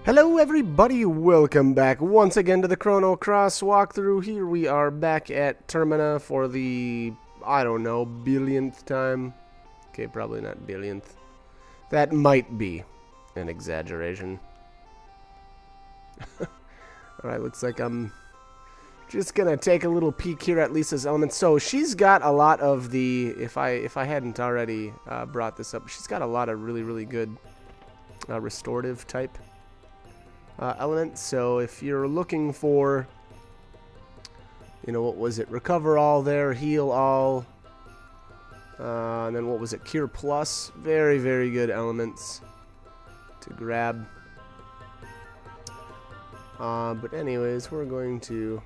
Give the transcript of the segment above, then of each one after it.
Hello everybody, welcome back once again to the Chrono Cross walkthrough. Here we are back at Termina for the, I don't know, billionth time. Okay, probably not billionth. That might be an exaggeration. Alright, looks like I'm just gonna take a little peek here at Lisa's elements. So she's got a lot of the, if I hadn't already brought this up, she's got a lot of really good restorative type element. So if you're looking for, you know, what was it, recover all there, heal all, and then what was it, cure plus, very good elements to grab. But anyways, we're going to,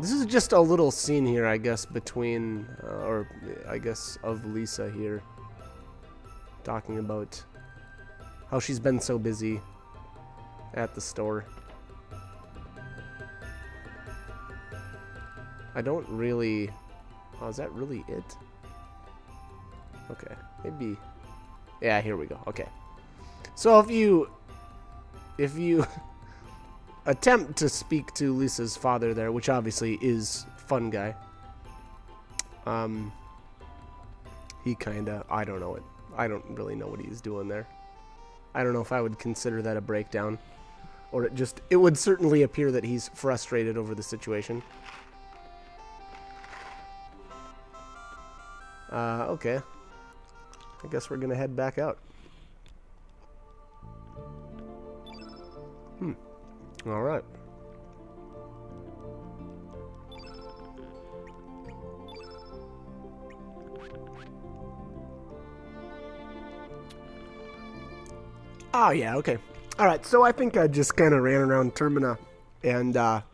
this is just a little scene here, I guess, between or I guess of Lisa here, talking about how she's been so busy at the store. I don't really... Oh, is that really it? Okay, maybe... Yeah, here we go. Okay. So if you attempt to speak to Lisa's father there, which obviously is Fun Guy, he kinda... I don't know it. I don't really know what he's doing there. I don't know if I would consider that a breakdown, or it would certainly appear that he's frustrated over the situation. Okay. I guess we're gonna head back out. Alright. Oh, yeah, okay. Alright, so I think I just kind of ran around Termina and kind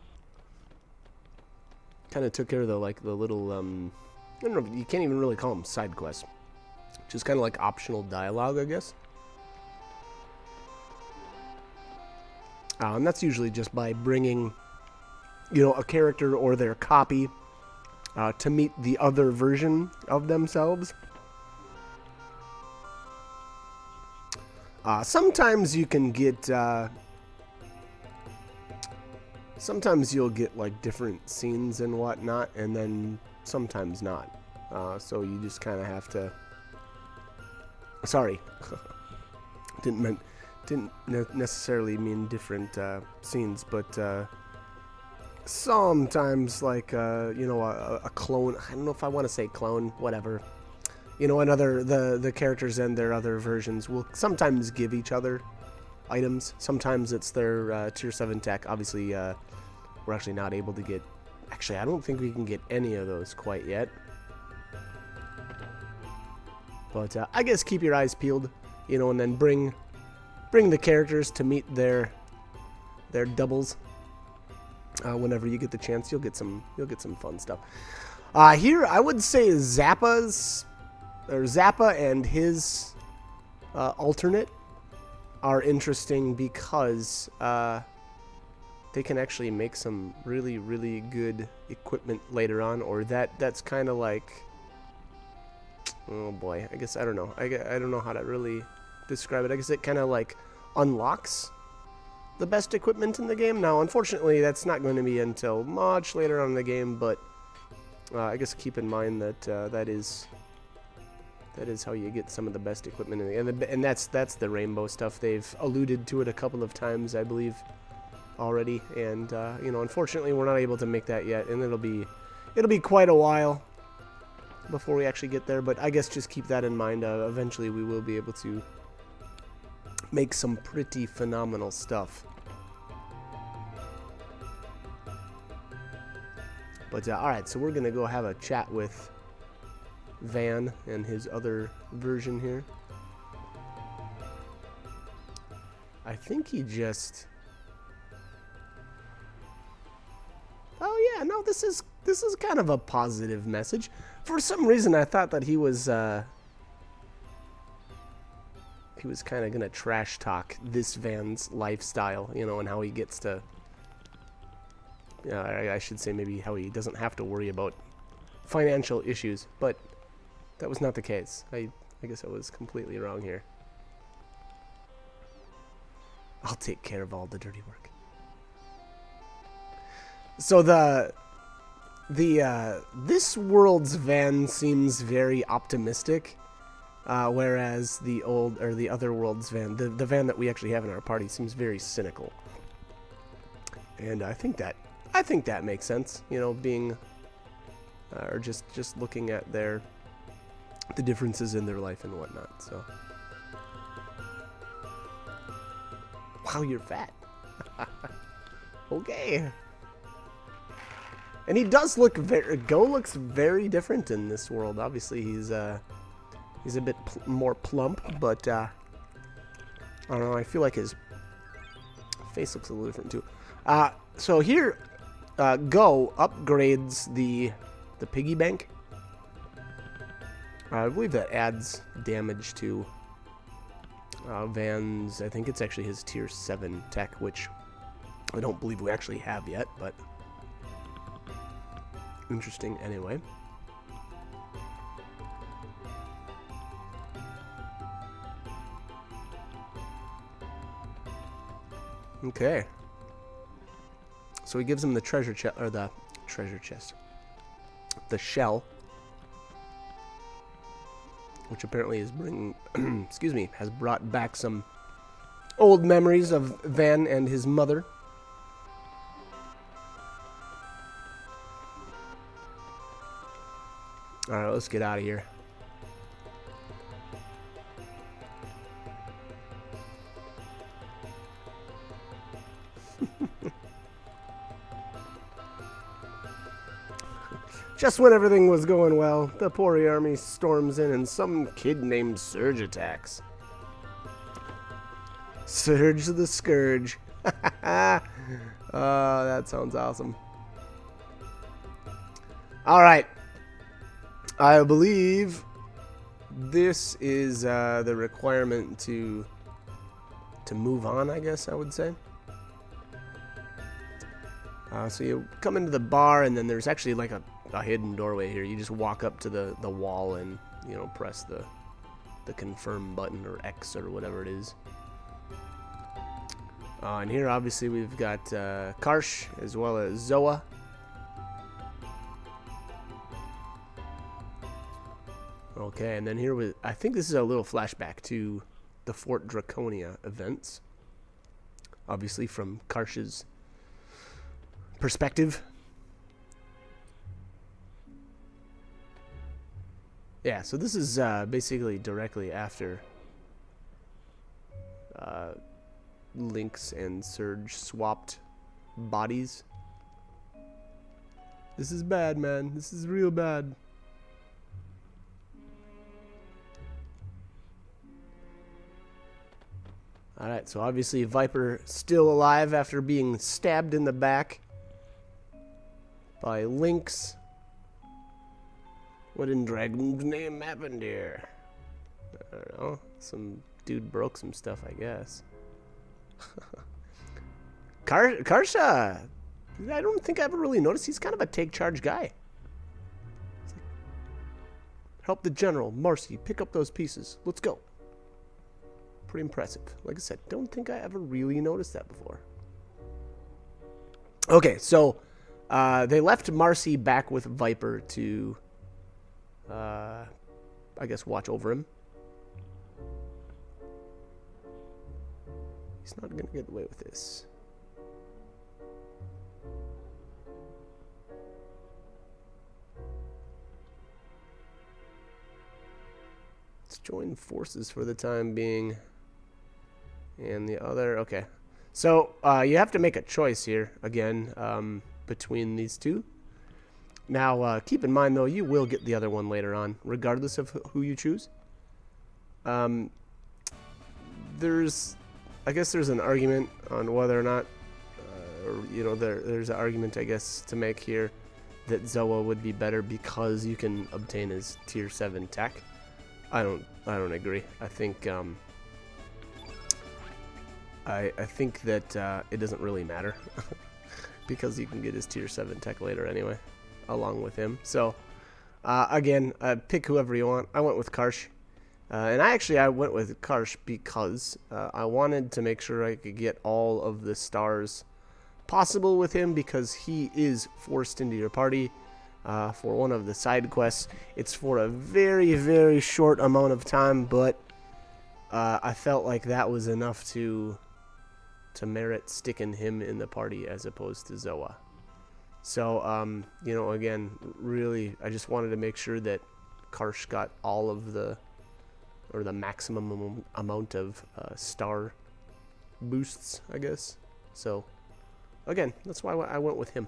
of took care of the, like, the little, I don't know, you can't even really call them side quests. Just kind of like optional dialogue, I guess. And that's usually just by bringing, you know, a character or their copy to meet the other version of themselves. Sometimes you can get, sometimes you'll get like different scenes and whatnot, and then sometimes not. So you just kind of have to, sorry, didn't necessarily mean different scenes, but sometimes like, you know, a clone, I don't know if I want to say clone, whatever. You know, the characters and their other versions will sometimes give each other items. Sometimes it's their tier 7 tech. Obviously, we're actually not able to get... Actually, I don't think we can get any of those quite yet. But I guess keep your eyes peeled, you know, and then bring the characters to meet their doubles. Whenever you get the chance, you'll get some fun stuff. Here, I would say Zappa and his alternate are interesting because they can actually make some really good equipment later on, or that's kind of like, oh boy, I guess I don't know. I don't know how to really describe it. I guess it kind of like unlocks the best equipment in the game. Now, unfortunately, that's not going to be until much later on in the game, but I guess keep in mind that that is how you get some of the best equipment in the game. And that's the rainbow stuff. They've alluded to it a couple of times, I believe, already. And you know, unfortunately, we're not able to make that yet, and it'll be quite a while before we actually get there. But I guess just keep that in mind. Eventually, we will be able to make some pretty phenomenal stuff. But alright, so we're gonna go have a chat with Van and his other version here. I think he just... Oh yeah, no, this is kind of a positive message. For some reason, I thought that he was kind of gonna trash talk this Van's lifestyle, you know, and how he gets to... I should say maybe how he doesn't have to worry about financial issues, but that was not the case. I guess I was completely wrong here. I'll take care of all the dirty work. So this world's van seems very optimistic, whereas the other world's van, the van that we actually have in our party, seems very cynical. And I think that makes sense. You know, being or just looking at the differences in their life and whatnot. So, wow, you're fat. Okay. And he does look Go looks very different in this world. Obviously, he's a bit more plump, but I don't know. I feel like his face looks a little different too. So here, Go upgrades the piggy bank. I believe that adds damage to Van's. I think it's actually his tier 7 tech, which I don't believe we actually have yet, but interesting anyway. Okay. So he gives him the treasure chest, or the treasure chest, the shell, which apparently is bringing, excuse me, has brought back some old memories of Van and his mother. All right, let's get out of here. Just when everything was going well, the Pori army storms in and some kid named Surge attacks. Surge the Scourge. Oh, that sounds awesome. Alright. I believe this is the requirement to move on, I guess I would say. So you come into the bar, and then there's actually like a hidden doorway here. You just walk up to the wall and, you know, press the confirm button, or X, or whatever it is. And here obviously we've got Karsh as well as Zoa. Okay, and then here I think this is a little flashback to the Fort Draconia events, obviously from Karsh's perspective. Yeah, so this is basically directly after Lynx and Surge swapped bodies. This is bad, man. This is real bad. Alright, so obviously Viper still alive after being stabbed in the back by Lynx. What in Dragon's name happened here? I don't know. Some dude broke some stuff, I guess. Karsha, I don't think I ever really noticed. He's kind of a take charge guy. Like, help the general, Marcy, pick up those pieces. Let's go. Pretty impressive. Like I said, don't think I ever really noticed that before. Okay, so they left Marcy back with Viper to, I guess, watch over him. He's not going to get away with this. Let's join forces for the time being. And the other, okay. So you have to make a choice here, again, between these two. Now, keep in mind, though, you will get the other one later on, regardless of who you choose. I guess there's an argument on whether or not, there's an argument, I guess, to make here that Zoa would be better because you can obtain his tier 7 tech. I don't agree. I think I think that it doesn't really matter because you can get his tier 7 tech later anyway, along with him. So again, pick whoever you want. I went with Karsh And I went with Karsh because I wanted to make sure I could get all of the stars possible with him, because he is forced into your party for one of the side quests. It's for a very, very short amount of time, but I felt like that was enough to merit sticking him in the party as opposed to Zoa. So, you know, again, really, I just wanted to make sure that Karsh got all of the maximum amount of star boosts, I guess. So, again, that's why I went with him.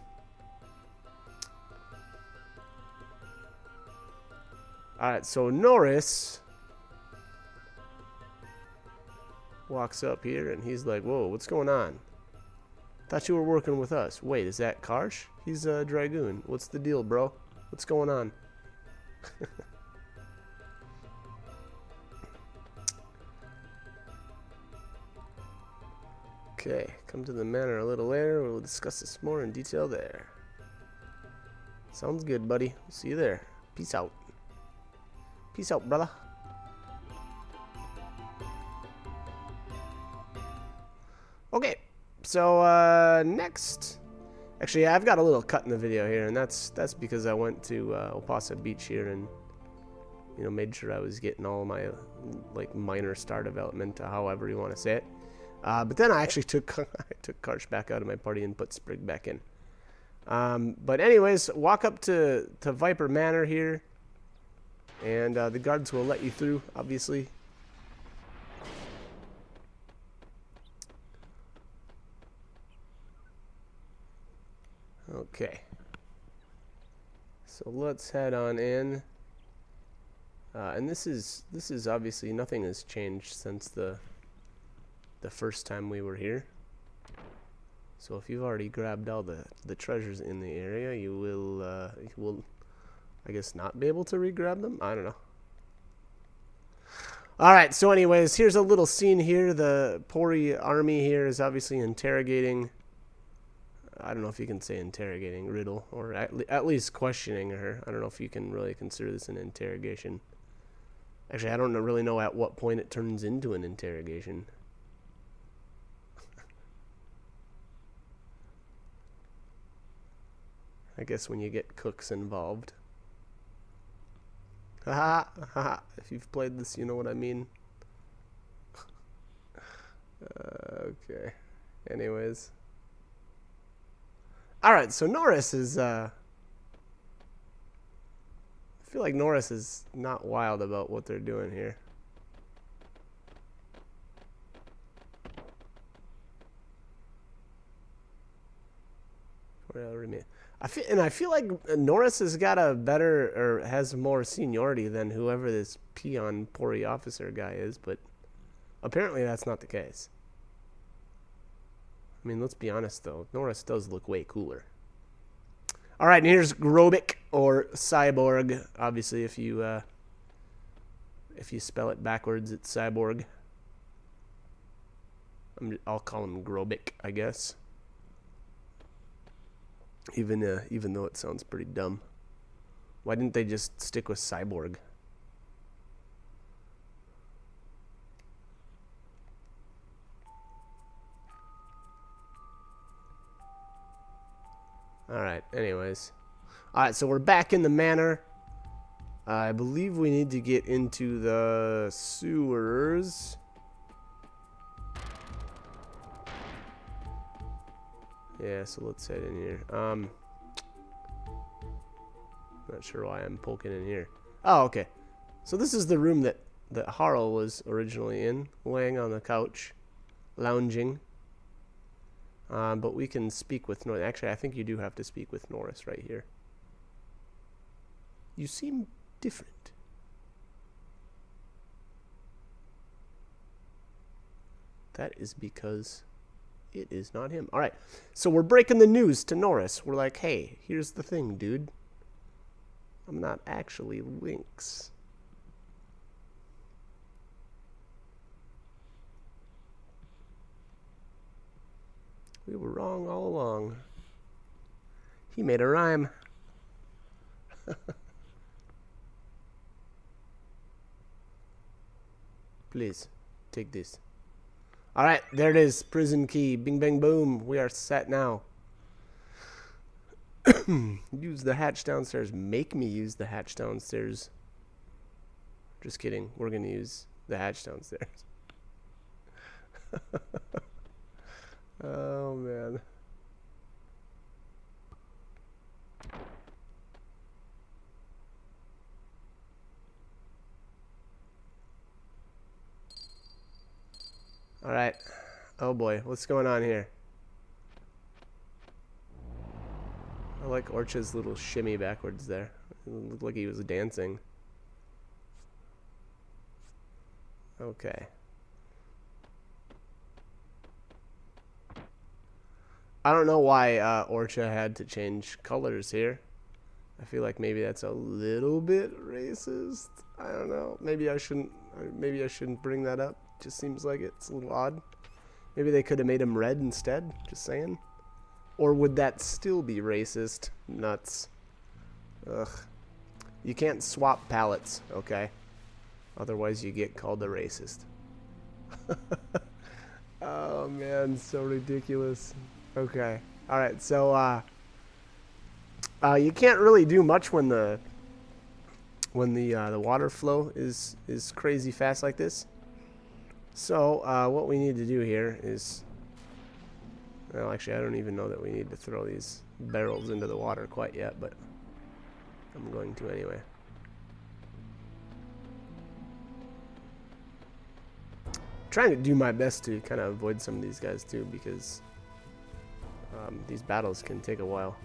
Alright, so Norris walks up here and he's like, whoa, what's going on? Thought you were working with us. Wait, is that Karsh? He's a Dragoon. What's the deal, bro? What's going on? Okay, come to the Manor a little later. We'll discuss this more in detail there. Sounds good, buddy. We'll see you there. Peace out. Peace out, brother. Okay, so next, actually, I've got a little cut in the video here, and that's because I went to Opasa Beach here and, you know, made sure I was getting all my like minor star development, however you want to say it. But then I actually took Karsh back out of my party and put Sprig back in. But anyways, walk up to Viper Manor here, and the guards will let you through, obviously. Okay. So let's head on in. And this is obviously, nothing has changed since the first time we were here. So if you've already grabbed all the treasures in the area, you will I guess not be able to re-grab them? I don't know. Alright, so anyways, here's a little scene here. The Pori army here is obviously interrogating, I don't know if you can say interrogating Riddle, or at least questioning her. I don't know if you can really consider this an interrogation. Actually, I don't really know at what point it turns into an interrogation. I guess when you get cooks involved. Haha, haha. If you've played this, you know what I mean. Okay. Anyways. Alright, so Norris is, I feel like Norris is not wild about what they're doing here. I feel like Norris has got a better, or has more seniority than whoever this peon Pori officer guy is, but apparently that's not the case. I mean, let's be honest though, Norris does look way cooler. Alright, and here's Grobik, or Cyborg. Obviously, if you spell it backwards, it's Cyborg. I'll call him Grobik, I guess. Even though it sounds pretty dumb. Why didn't they just stick with Cyborg? Alright, anyways. Alright, so we're back in the Manor. I believe we need to get into the sewers. Yeah, so let's head in here. Not sure why I'm poking in here. Oh, okay. So this is the room that Harl was originally in, laying on the couch, lounging. But we can speak with Norris. Actually, I think you do have to speak with Norris right here. You seem different. That is because it is not him. Alright, so we're breaking the news to Norris. We're like, hey, here's the thing, dude. I'm not actually Lynx. We were wrong all along. He made a rhyme. Please, take this. Alright, there it is. Prison key. Bing, bang, boom. We are set now. Use the hatch downstairs. Make me use the hatch downstairs. Just kidding. We're going to use the hatch downstairs. Oh, man. Alright. Oh boy, what's going on here? I like Orcha's little shimmy backwards there. It looked like he was dancing. Okay. I don't know why Orcha had to change colors here. I feel like maybe that's a little bit racist. I don't know. Maybe I shouldn't bring that up. Just seems like it's a little odd. Maybe they could have made him red instead. Just saying. Or would that still be racist? Nuts. Ugh. You can't swap palettes, okay? Otherwise you get called a racist. Oh man, so ridiculous. Okay. Alright, so you can't really do much when the water flow is crazy fast like this. So what we need to do here is, well, actually I don't even know that we need to throw these barrels into the water quite yet, but I'm going to anyway. Trying to do my best to kind of avoid some of these guys too, because these battles can take a while.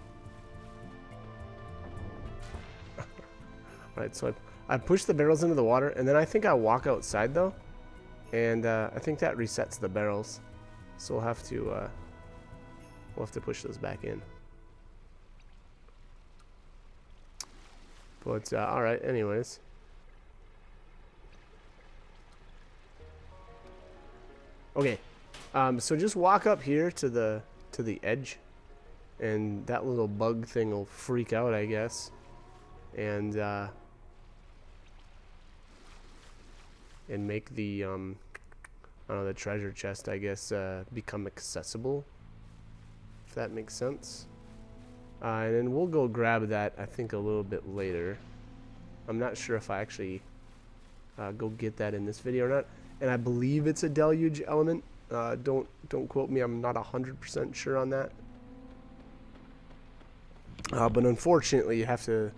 Alright, so I push the barrels into the water, and then I think I walk outside though, and I think that resets the barrels, so we'll have to push those back in. But alright, anyways. Okay, so just walk up here to the edge, and that little bug thing will freak out, I guess, and make the I don't know, the treasure chest, I guess, become accessible, if that makes sense. And then we'll go grab that, I think, a little bit later. I'm not sure if I actually go get that in this video or not. And I believe it's a deluge element. Don't quote me. I'm not 100% sure on that. But unfortunately, you have to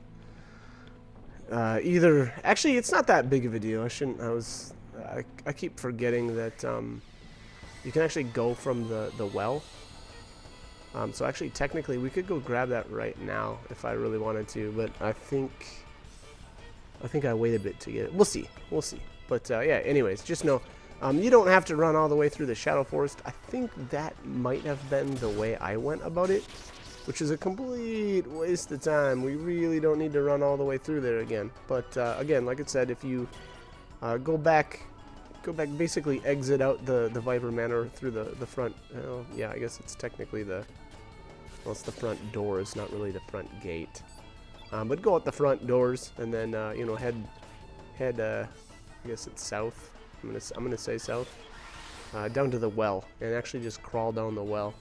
either. Actually, it's not that big of a deal. I keep forgetting that you can actually go from the well. So actually, technically, we could go grab that right now if I really wanted to. But I think I wait a bit to get it. We'll see. We'll see. But yeah, anyways, just know you don't have to run all the way through the Shadow Forest. I think that might have been the way I went about it, which is a complete waste of time. We really don't need to run all the way through there again. But again, like I said, if you go back, basically exit out the Viper Manor through the front. Yeah, I guess it's technically it's the front door. It's not really the front gate. But go out the front doors and then you know, head. I guess it's south. I'm gonna say south, down to the well, and actually just crawl down the well,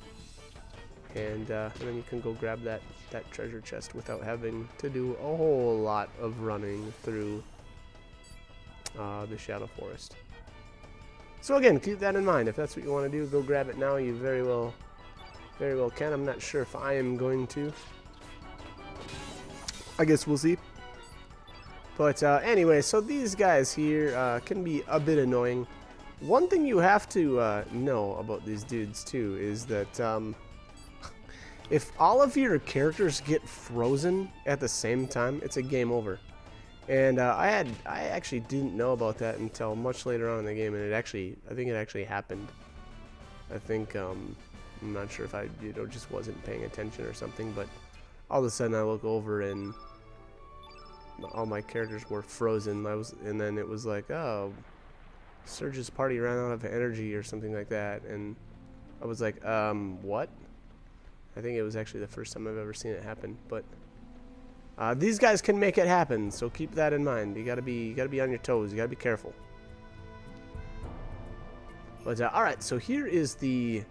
and then you can go grab that treasure chest without having to do a whole lot of running through the Shadow Forest. So again, keep that in mind. If that's what you want to do, go grab it now. You very well can. I'm not sure if I am going to. I guess we'll see. But anyway, so these guys here can be a bit annoying. One thing you have to know about these dudes too is that if all of your characters get frozen at the same time, it's a game over. And I actually didn't know about that until much later on in the game, and I think it actually happened. I think I'm not sure if I just wasn't paying attention or something, but all of a sudden I look over and all my characters were frozen. And then it was like, oh, Surge's party ran out of energy or something like that, and I was like, what? I think it was actually the first time I've ever seen it happen. But these guys can make it happen, so keep that in mind. You gotta be on your toes. You gotta be careful. But all right, so here is the.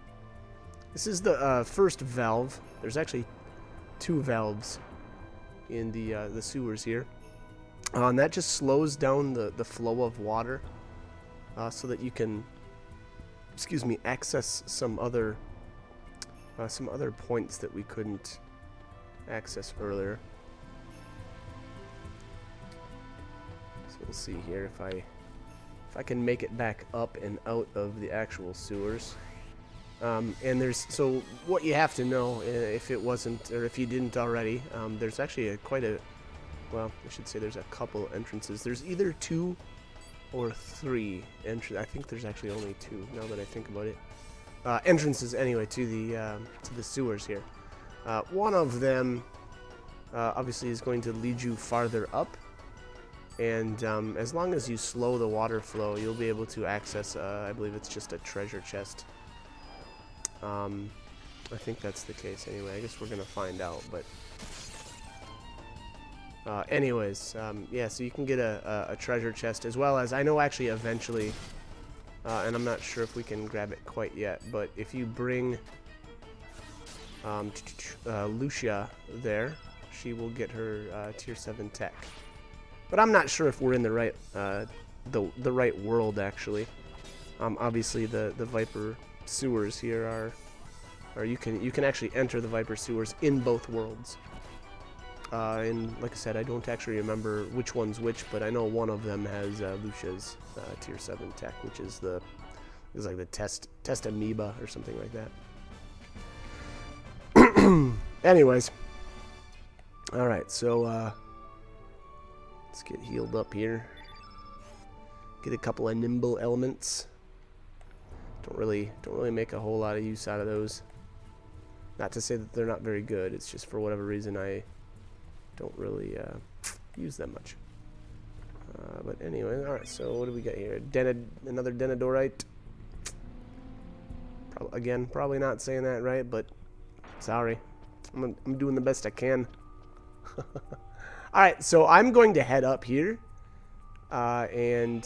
This is the first valve. There's actually 2 valves in the sewers here, and that just slows down the flow of water, so that you can, excuse me, access some other points that we couldn't access earlier. So we'll see here if I can make it back up and out of the actual sewers. And there's, so what you have to know, if it wasn't, or if you didn't already, there's actually well, I should say there's a couple entrances. There's either 2 or 3 entrances. I think there's actually only 2 now that I think about it. Entrances anyway to the sewers here. One of them obviously is going to lead you farther up, and as long as you slow the water flow, you'll be able to access, I believe it's just a treasure chest. I think that's the case anyway. I guess we're gonna find out, but anyways, yeah, so you can get a treasure chest, as well as, I know actually eventually, and I'm not sure if we can grab it quite yet, but if you bring Lucia there, she will get her tier 7 tech. But I'm not sure if we're in the right the right world actually. Obviously the Viper sewers here are you can actually enter the Viper sewers in both worlds. And like I said, I don't actually remember which one's which, but I know one of them has Lucia's tier 7 tech, which is like the test amoeba or something like that. Anyways, all right, so let's get healed up here. Get a couple of nimble elements. Don't really make a whole lot of use out of those. Not to say that they're not very good. It's just for whatever reason I don't really use them much. But anyway, all right. So what do we got here? Another Denadorite. Again, probably not saying that right, but sorry. I'm doing the best I can. All right, so I'm going to head up here, and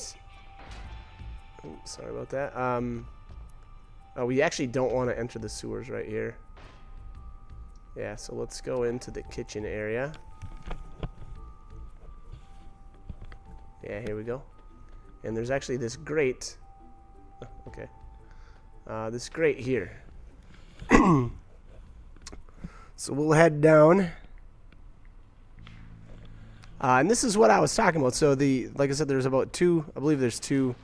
sorry about that. We actually don't want to enter the sewers right here. Yeah, so let's go into the kitchen area. Yeah, here we go. And there's actually this grate. Oh, okay. This grate here. So we'll head down. And this is what I was talking about. So like I said, there's about 2. I believe there's 2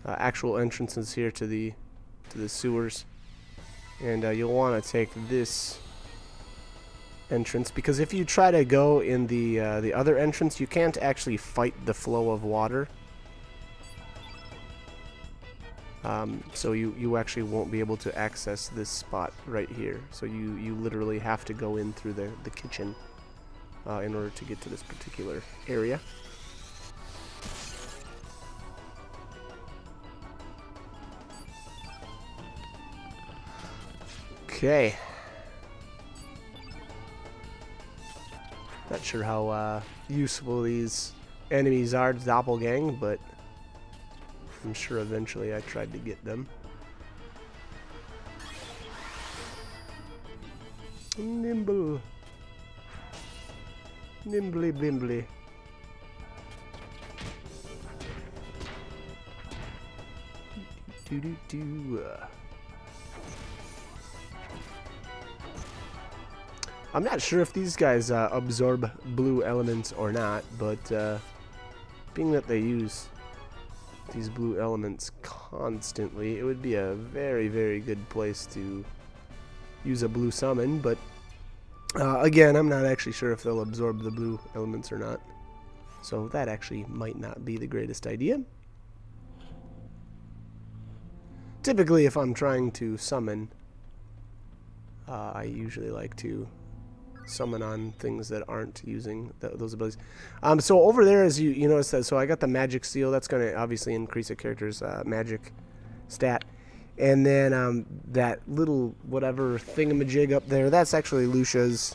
actual entrances here to the sewers, and you'll want to take this entrance, because if you try to go in the other entrance, you can't actually fight the flow of water. So you actually won't be able to access this spot right here. So you literally have to go in through the kitchen in order to get to this particular area. Okay. Not sure how useful these enemies are to Doppelgang, but I'm sure eventually I tried to get them. Nimble. Nimbly bimbly. Do. I'm not sure if these guys absorb blue elements or not, but being that they use these blue elements constantly, it would be a very, very good place to use a blue summon. But again, I'm not actually sure if they'll absorb the blue elements or not, so that actually might not be the greatest idea. Typically, if I'm trying to summon, I usually like to summon on things that aren't using those abilities. So over there, as you notice that, so I got the magic seal. That's going to obviously increase a character's magic stat. And then that little whatever thingamajig up there, that's actually Lucia's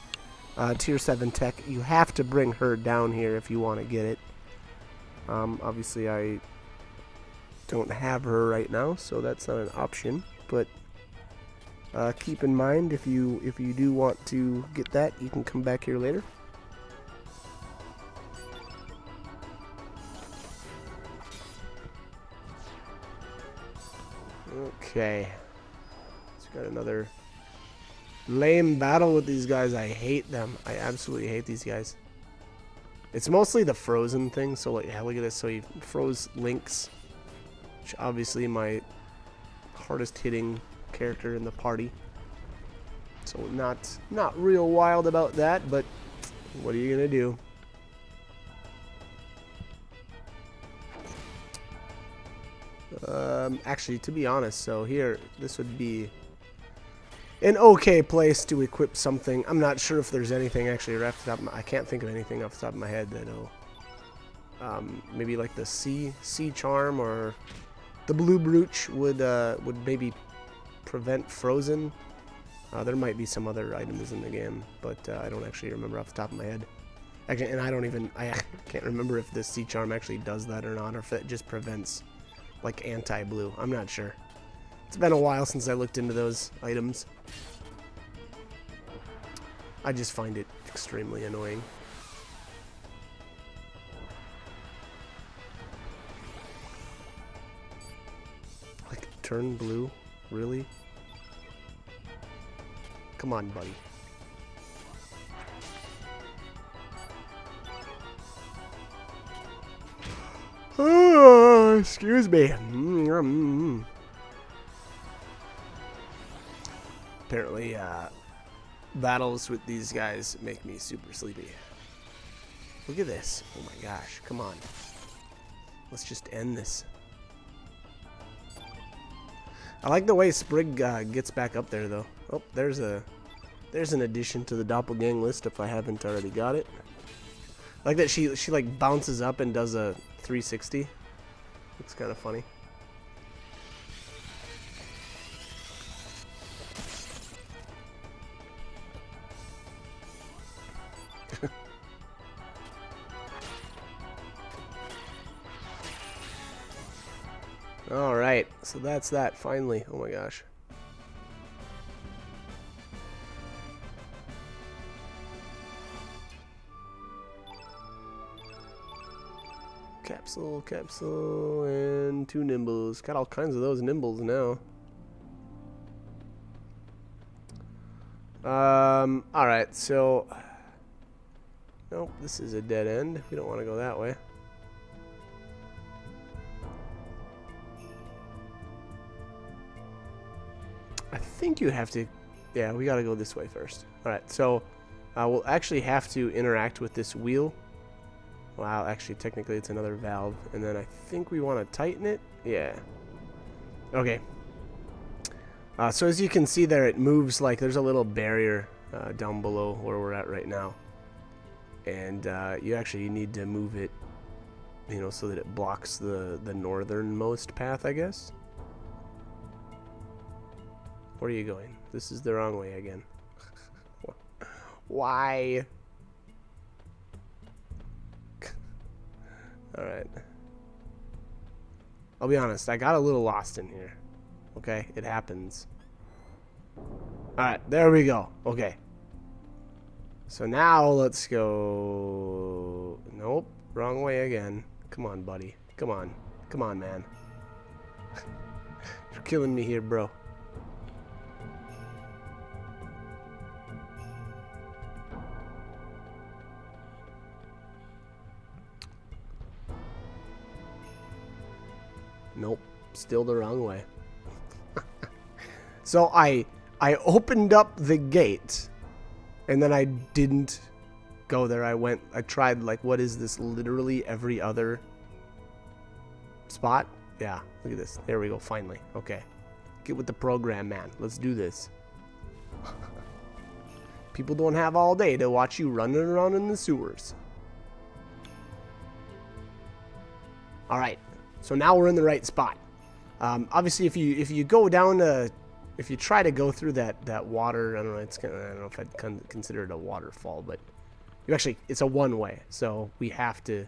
tier 7 tech. You have to bring her down here if you want to get it. Obviously, I don't have her right now, so that's not an option. But keep in mind, if you do want to get that, you can come back here later. Okay, so got another lame battle with these guys. I hate them. I absolutely hate these guys. It's mostly the frozen thing. So like, yeah, look at this. So he froze Lynx, which obviously my hardest hitting character in the party. So not real wild about that, but what are you gonna do? Actually, to be honest, so here, this would be an okay place to equip something. I'm not sure if there's anything actually right off the top of I can't think of anything off the top of my head that'll maybe like the sea charm or the blue brooch would maybe prevent frozen. There might be some other items in the game, but I don't actually remember off the top of my head. Actually, and I can't remember if this sea charm actually does that or not, or if it just prevents like anti-blue. I'm not sure. It's been a while since I looked into those items. I just find it extremely annoying. Like, turn blue? Really? Come on, buddy. Oh, excuse me. Apparently, battles with these guys make me super sleepy. Look at this. Oh my gosh. Come on. Let's just end this. I like the way Sprig gets back up there, though. Oh, there's an addition to the doppelgang list if I haven't already got it. I like that she like bounces up and does a 360. Looks kind of funny. All right, so that's that finally. Oh my gosh. Capsule, and 2 nimbles. Got all kinds of those nimbles now. Alright, so... Nope, this is a dead end. We don't want to go that way. I think you have to... Yeah, we gotta go this way first. Alright, so... we'll actually have to interact with this wheel. Wow, actually, technically it's another valve. And then I think we want to tighten it. Yeah. Okay. So as you can see there, it moves like there's a little barrier down below where we're at right now. And you actually need to move it, you know, so that it blocks the northernmost path, I guess. Where are you going? This is the wrong way again. Why? Alright. I'll be honest, I got a little lost in here. Okay, it happens. Alright, there we go. Okay. So now let's go... Nope, wrong way again. Come on, buddy. Come on. Come on, man. You're killing me here, bro. Nope, still the wrong way. So I opened up the gate, and then I didn't go there. I tried, like, what is this, literally every other spot? Yeah, look at this. There we go, finally. Okay. Get with the program, man. Let's do this. People don't have all day to watch you running around in the sewers. Alright. So now we're in the right spot. Obviously, if you go down to, if you try to go through that water, I don't know, I don't know if I'd consider it a waterfall, but it's a one-way, so we have to,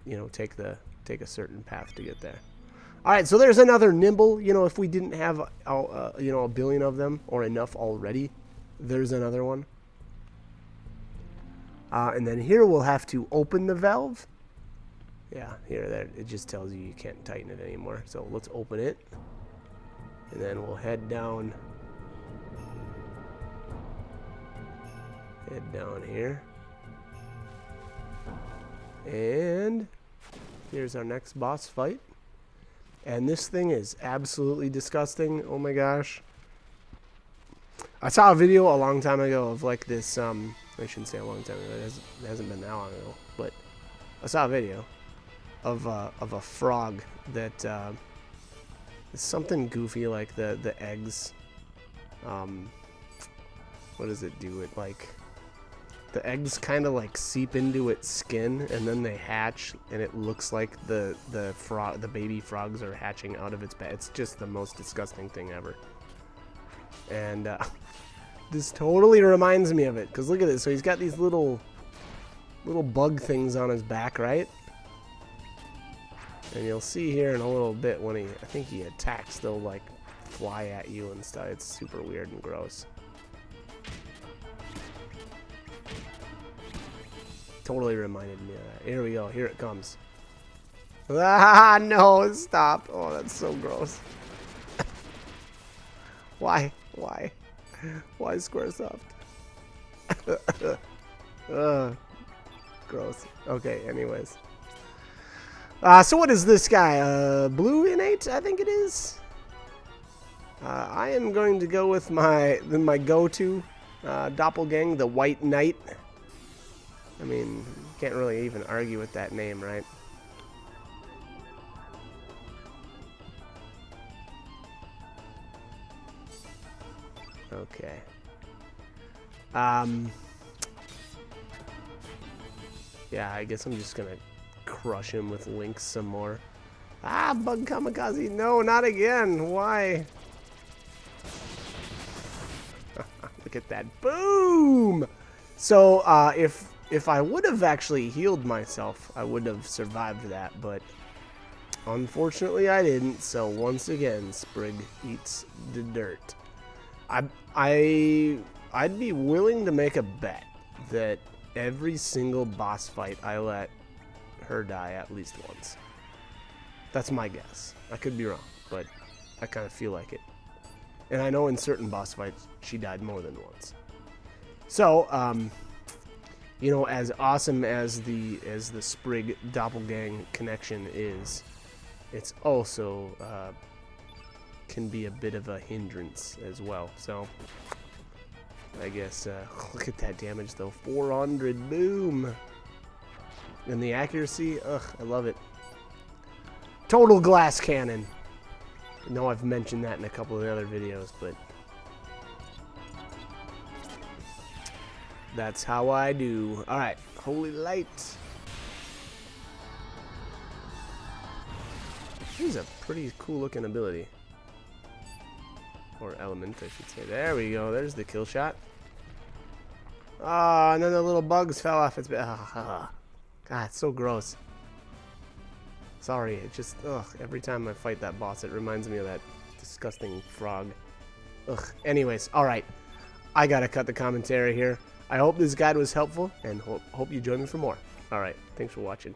you know, take a certain path to get there. Alright, so there's another nimble. You know, if we didn't have, you know, a billion of them or enough already, there's another one. And then here we'll have to open the valve. Yeah, here, there, it just tells you can't tighten it anymore. So let's open it. And then we'll head down. Head down here. And here's our next boss fight. And this thing is absolutely disgusting. Oh my gosh. I saw a video a long time ago of like this, I shouldn't say a long time ago, it hasn't been that long ago, but I saw a video of a frog that is something goofy like the eggs. What does it do? It like, the eggs kind of like seep into its skin and then they hatch and it looks like the baby frogs are hatching out of its bed. It's just the most disgusting thing ever. And this totally reminds me of it, because look at this. So he's got these little bug things on his back, right? And you'll see here in a little bit when I think he attacks, they'll like fly at you and stuff. It's super weird and gross. Totally reminded me of that. Here we go. Here it comes. Ah, no, stop. Oh, that's so gross. Why? Why? Why Squaresoft? Gross. Okay, anyways. So what is this guy? Blue innate, I think it is. I am going to go with my go-to doppelgang, the White Knight. I mean, can't really even argue with that name, right? Okay. Yeah, I guess I'm just gonna crush him with links some more. Ah, bug kamikaze! No, not again! Why? Look at that! Boom! So, if I would have actually healed myself, I would have survived that, but unfortunately I didn't. So once again, Sprig eats the dirt. I'd be willing to make a bet that every single boss fight I let her die at least once. That's my guess. I could be wrong, but I kind of feel like it. And I know in certain boss fights she died more than once. So, you know, as awesome as the Sprig doppelgang connection is, it's also can be a bit of a hindrance as well. So I guess look at that damage though, 400, boom, and the accuracy, ugh, I love it. Total glass cannon. I know I've mentioned that in a couple of the other videos, but that's how I do. All right, holy light. This is a pretty cool looking ability. Or element, I should say. There we go. There's the kill shot. Ah, and then the little bugs fell off its back. God, it's so gross. Sorry, it just, ugh, every time I fight that boss, it reminds me of that disgusting frog. Ugh. Anyways, alright. I gotta cut the commentary here. I hope this guide was helpful, and hope you join me for more. Alright, thanks for watching.